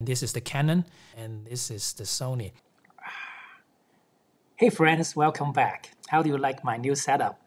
This is the Canon, and this is the Sony. Hey friends, welcome back. How do you like my new setup?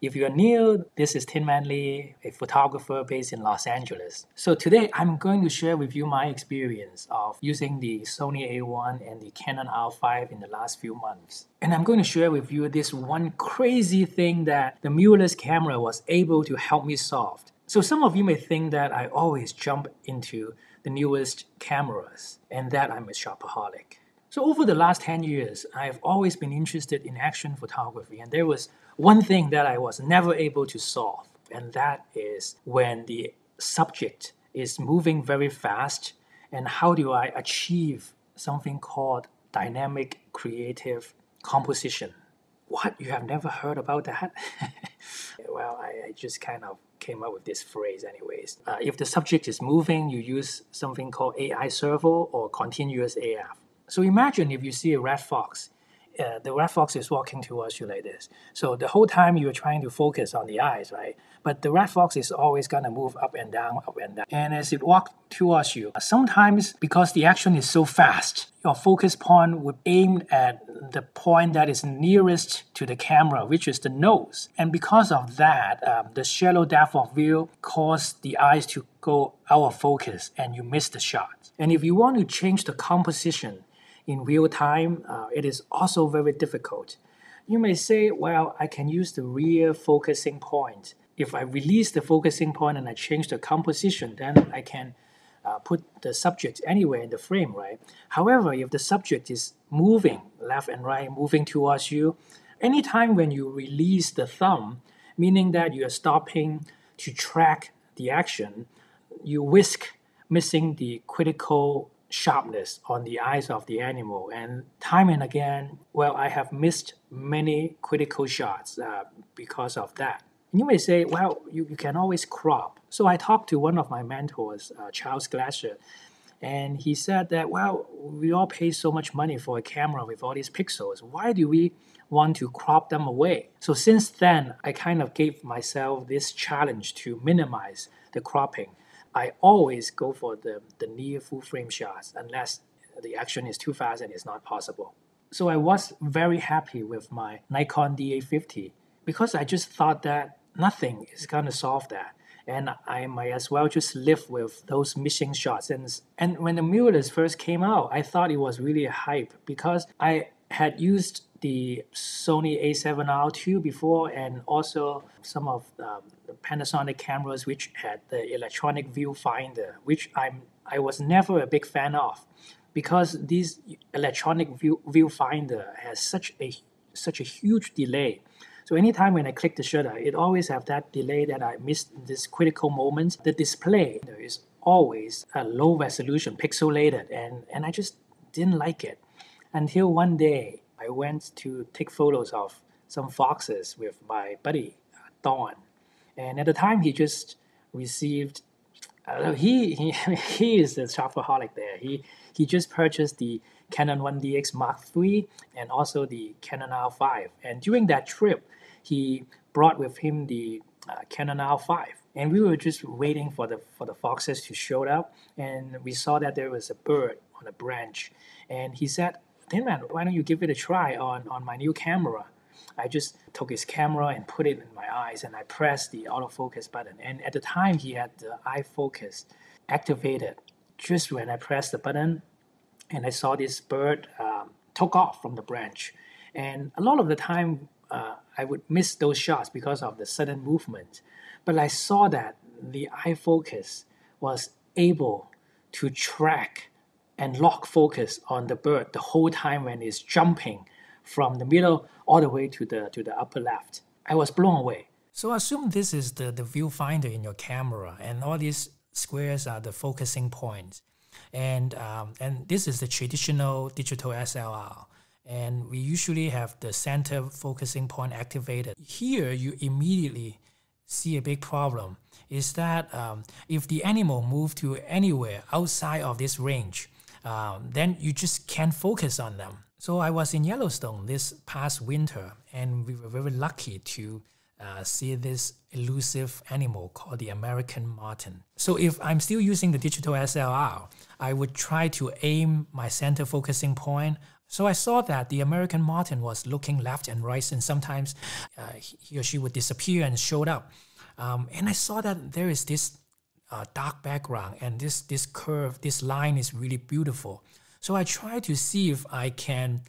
If you are new, this is Tin Man Lee, a photographer based in Los Angeles. So today I'm going to share with you my experience of using the Sony A1 and the Canon R5 in the last few months. And I'm going to share with you this one crazy thing that the mirrorless camera was able to help me solve. So some of you may think that I always jump into the newest cameras and that I'm a shopaholic. So over the last 10 years, I've always been interested in action photography, and there was one thing that I was never able to solve, and that is when the subject is moving very fast, and how do I achieve something called dynamic creative composition. What? You have never heard about that? Well, I just kind of came up with this phrase anyways. If the subject is moving, you use something called AI Servo or continuous AF. So imagine if you see a red fox. The red fox is walking towards you like this. So the whole time you're trying to focus on the eyes, right? But the red fox is always going to move up and down, up and down. And as it walks towards you, sometimes because the action is so fast, your focus point would aim at the point that is nearest to the camera, which is the nose. And because of that, the shallow depth of field causes the eyes to go out of focus and you miss the shot. And if you want to change the composition in real time, it is also very difficult. You may say, well, I can use the rear focusing point. If I release the focusing point and I change the composition, then I can put the subject anywhere in the frame, right? However, if the subject is moving left and right, moving towards you, anytime when you release the thumb, meaning that you are stopping to track the action, you risk missing the critical sharpness on the eyes of the animal. And time and again, well, I have missed many critical shots because of that. And you may say, well, you can always crop. So I talked to one of my mentors, Charles Glasser, and he said that, well, we all pay so much money for a camera with all these pixels. Why do we want to crop them away? So since then, I kind of gave myself this challenge to minimize the cropping. I always go for the near full frame shots unless the action is too fast and it's not possible. So I was very happy with my Nikon D850 because I just thought that nothing is going to solve that. And I might as well just live with those missing shots. And when the mirrorless first came out, I thought it was really a hype because I had used the Sony a7R II before, and also some of the Panasonic cameras which had the electronic viewfinder, which I was never a big fan of, because this electronic viewfinder has such a huge delay. So anytime when I click the shutter, it always have that delay that I missed this critical moment. The display is always a low resolution, pixelated, and I just didn't like it. Until one day, I went to take photos of some foxes with my buddy, Don. And at the time, he just received, he is the shopaholic there. He just purchased the Canon 1DX Mark III and also the Canon R5. And during that trip, he brought with him the Canon R5. And we were just waiting for the foxes to show up. And we saw that there was a bird on a branch. And he said, "Tin Man, why don't you give it a try on my new camera?" I just took his camera and put it in my eyes, and I pressed the autofocus button. And at the time, he had the eye focus activated. Just when I pressed the button, and I saw this bird took off from the branch. And a lot of the time, I would miss those shots because of the sudden movement. But I saw that the eye focus was able to track and lock focus on the bird the whole time when it's jumping from the middle all the way to the upper left. I was blown away. So assume this is the viewfinder in your camera, and all these squares are the focusing points. And this is the traditional digital SLR. And we usually have the center focusing point activated. Here, you immediately see a big problem, is that if the animal moves to anywhere outside of this range, then you just can't focus on them. So I was in Yellowstone this past winter, and we were very lucky to see this elusive animal called the American marten. So if I'm still using the digital SLR, I would try to aim my center focusing point. So I saw that the American marten was looking left and right, and sometimes he or she would disappear and showed up. And I saw that there is this dark background, and this curve, this line is really beautiful. So I tried to see if I can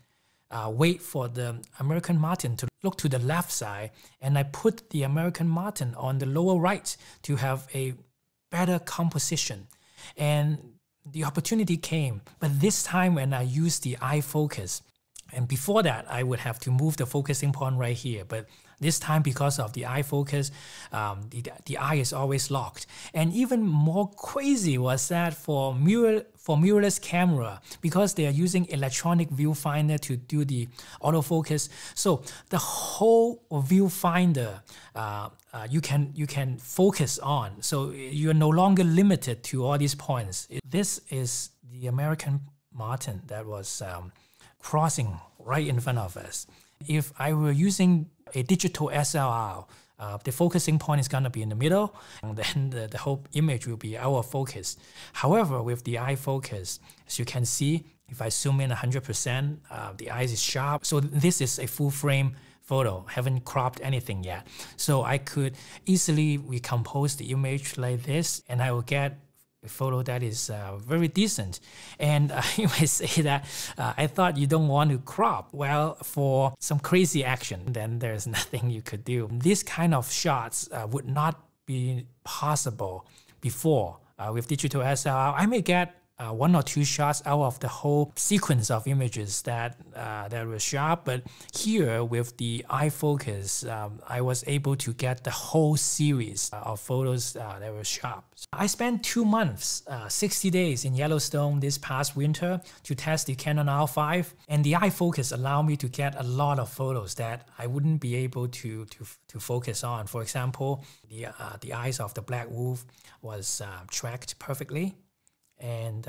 wait for the American marten to look to the left side, and I put the American marten on the lower right to have a better composition. And the opportunity came, but this time when I used the eye focus, and before that I would have to move the focusing point right here, but this time because of the eye focus, the eye is always locked. And even more crazy was that for mirrorless camera, because they are using electronic viewfinder to do the autofocus, so the whole viewfinder you can focus on. So you're no longer limited to all these points. This is the American marten that was crossing right in front of us. If I were using a digital SLR, the focusing point is going to be in the middle, and then the whole image will be out of focus. However, with the eye focus, as you can see, if I zoom in 100%, the eyes is sharp. So this is a full frame photo, haven't cropped anything yet. So I could easily recompose the image like this, and I will get a photo that is very decent. And you might say that I thought you don't want to crop. Well, for some crazy action, then there's nothing you could do. This kind of shots would not be possible before. With digital SLR, I may get one or two shots out of the whole sequence of images that were sharp, but here with the eye focus, I was able to get the whole series of photos that were sharp. I spent 2 months, 60 days in Yellowstone this past winter to test the Canon R5, and the eye focus allowed me to get a lot of photos that I wouldn't be able to focus on. For example, the eyes of the black wolf was tracked perfectly. And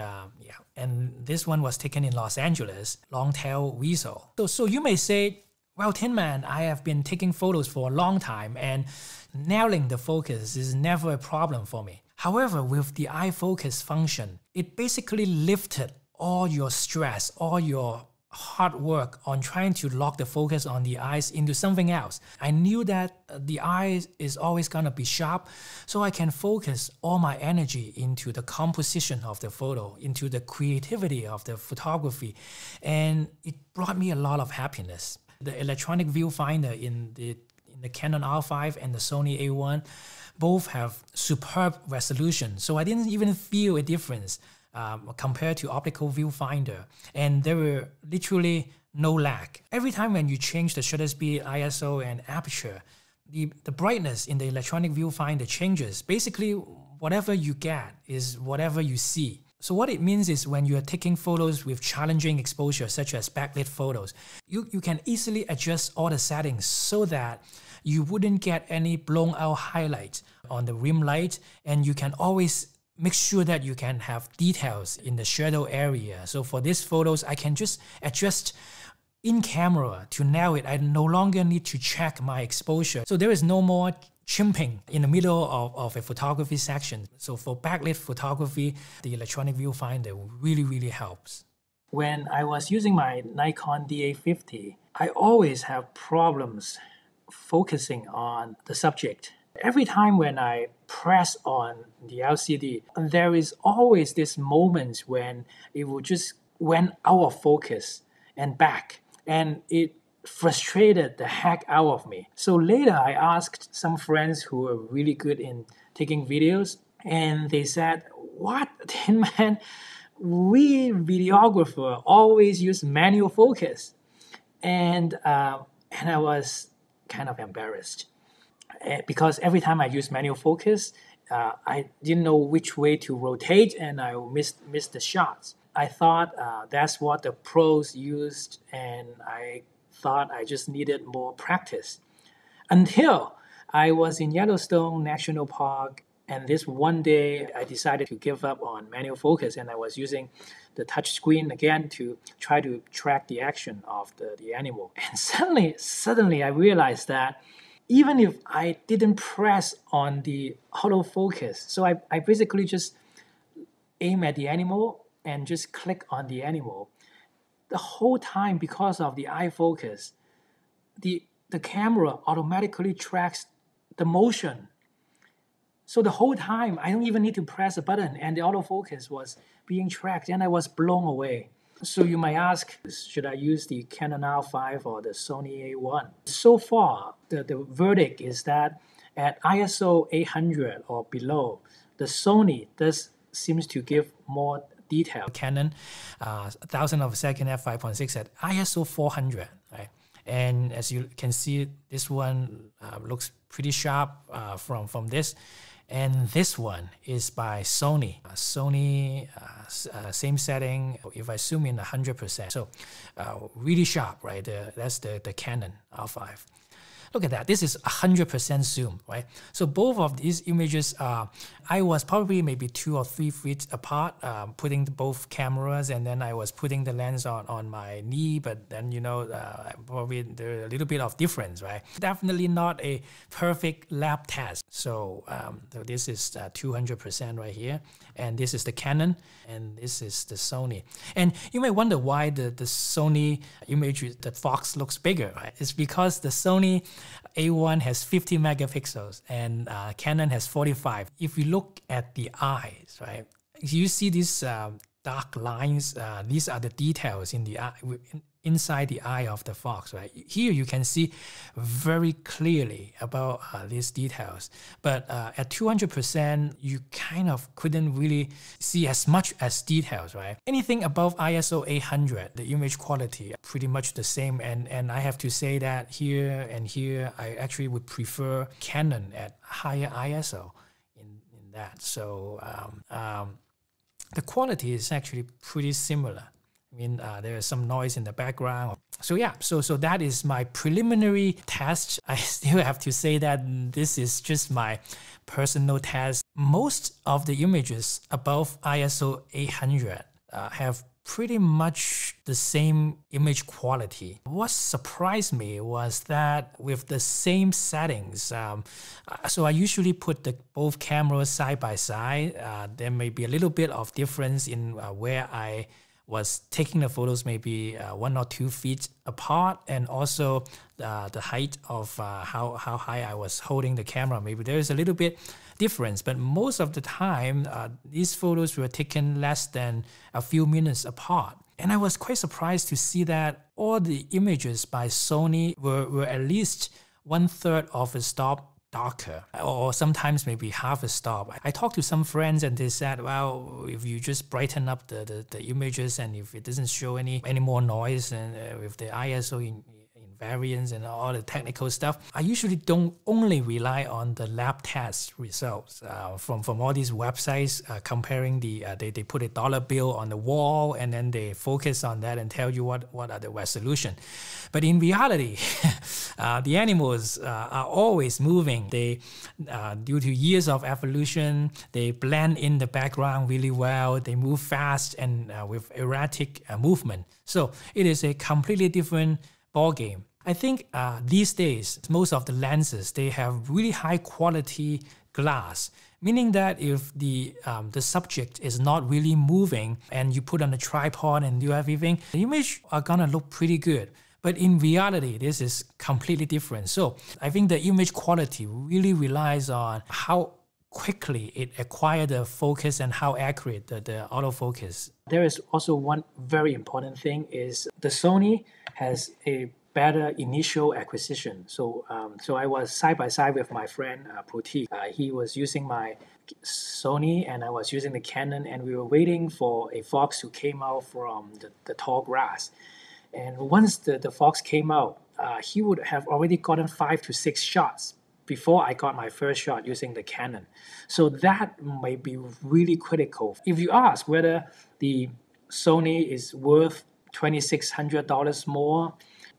and this one was taken in Los Angeles, long-tail weasel. So you may say, well, Tin Man, I have been taking photos for a long time, and nailing the focus is never a problem for me. However, with the eye focus function, it basically lifted all your stress, all your hard work on trying to lock the focus on the eyes into something else. I knew that the eye is always going to be sharp, so I can focus all my energy into the composition of the photo, into the creativity of the photography, and it brought me a lot of happiness. The electronic viewfinder in the Canon R5 and the Sony A1 both have superb resolution, so I didn't even feel a difference compared to optical viewfinder, and there were literally no lag. Every time when you change the shutter speed, ISO, and aperture, the brightness in the electronic viewfinder changes. Basically, whatever you get is whatever you see. So what it means is when you are taking photos with challenging exposure, such as backlit photos, you can easily adjust all the settings so that you wouldn't get any blown out highlights on the rim light, and you can always make sure that you can have details in the shadow area. So for these photos, I can just adjust in camera to nail it. I no longer need to check my exposure. So there is no more chimping in the middle of a photography section. So for backlit photography, the electronic viewfinder really, really helps. When I was using my Nikon D850, I always have problems focusing on the subject. Every time when I press on the LCD, there is always this moment when it will just went out of focus and back, and it frustrated the heck out of me. So later I asked some friends who were really good in taking videos, and they said, what, Tin Man, we videographer always use manual focus. And I was kind of embarrassed. Because every time I use manual focus, I didn't know which way to rotate, and I missed the shots. I thought that's what the pros used, and I thought I just needed more practice. Until I was in Yellowstone National Park, and this one day I decided to give up on manual focus, and I was using the touch screen again to try to track the action of the animal. And suddenly I realized that even if I didn't press on the autofocus, so I basically just aim at the animal and just click on the animal. The whole time, because of the eye focus, the camera automatically tracks the motion. So the whole time, I don't even need to press a button, and the autofocus was being tracked, and I was blown away. So you might ask, should I use the Canon R5 or the Sony A1? So far, the verdict is that at ISO 800 or below, the Sony seems to give more detail. Canon, 1000 of a second f5.6 at ISO 400, right? And as you can see, this one looks pretty sharp from this. And this one is by Sony. Same setting. If I zoom in 100%, so really sharp, right? That's the Canon R5. Look at that. This is 100% zoom, right? So both of these images, I was probably maybe 2 or 3 feet apart, putting both cameras, and then I was putting the lens on my knee, but then, probably there's a little bit of difference, right? Definitely not a perfect lab test. So, this is 200% right here, and this is the Canon, and this is the Sony. And you may wonder why the Sony image, the Fox looks bigger, right? It's because the Sony A1 has 50 megapixels and Canon has 45. If you look at the eyes, right, you see these dark lines. These are the details in the eye, inside the eye of the Fox, right? Here you can see very clearly about these details, but at 200%, you kind of couldn't really see as much as details, right? Anything above ISO 800, the image quality pretty much the same, and I have to say that here and here, I actually would prefer Canon at higher ISO in that. So the quality is actually pretty similar. I mean, there is some noise in the background. So yeah, so that is my preliminary test. I still have to say that this is just my personal test. Most of the images above ISO 800 have pretty much the same image quality. What surprised me was that with the same settings, so I usually put both cameras side by side. There may be a little bit of difference in where I was taking the photos, maybe 1 or 2 feet apart, and also the height of how high I was holding the camera. Maybe there is a little bit difference, but most of the time, these photos were taken less than a few minutes apart. And I was quite surprised to see that all the images by Sony were at least 1/3 of a stop darker, or sometimes maybe half a stop. I talked to some friends and they said, well, if you just brighten up the images and if it doesn't show any more noise, and with the ISO in variance and all the technical stuff, I usually don't only rely on the lab test results from all these websites comparing they put a dollar bill on the wall and then they focus on that and tell you what are the resolution. But in reality, the animals are always moving. They, due to years of evolution, they blend in the background really well. They move fast and with erratic movement. So it is a completely different ball game. I think these days, most of the lenses, they have really high quality glass, meaning that if the subject is not really moving and you put on a tripod and do everything, the image are gonna look pretty good. But in reality, this is completely different. So I think the image quality really relies on how quickly it acquires the focus and how accurate the autofocus. There is also one very important thing is the Sony has a better initial acquisition. So I was side by side with my friend Puti. He was using my Sony and I was using the Canon, and we were waiting for a fox who came out from the tall grass. And once the fox came out, he would have already gotten 5 to 6 shots before I got my first shot using the Canon. So that may be really critical. If you ask whether the Sony is worth $2,600 more,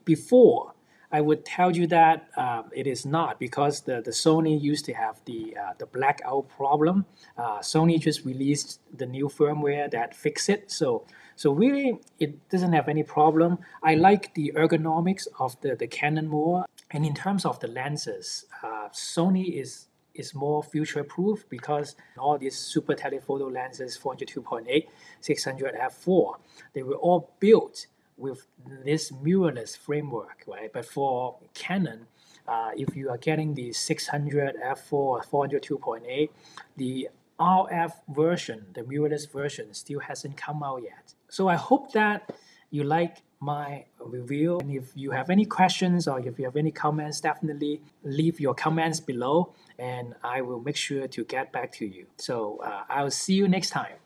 before, I would tell you that it is not, because the Sony used to have the blackout problem. Sony just released the new firmware that fixed it. So really, it doesn't have any problem. I like the ergonomics of the Canon more. And in terms of the lenses, Sony is more future proof because all these super telephoto lenses, 402.8, 600 f4, they were all built with this mirrorless framework, right? But for Canon, if you are getting the 600 f4, 402.8, the RF version, the mirrorless version, still hasn't come out yet. So I hope that you like my review. And if you have any questions or if you have any comments, definitely leave your comments below and I will make sure to get back to you. So I'll see you next time.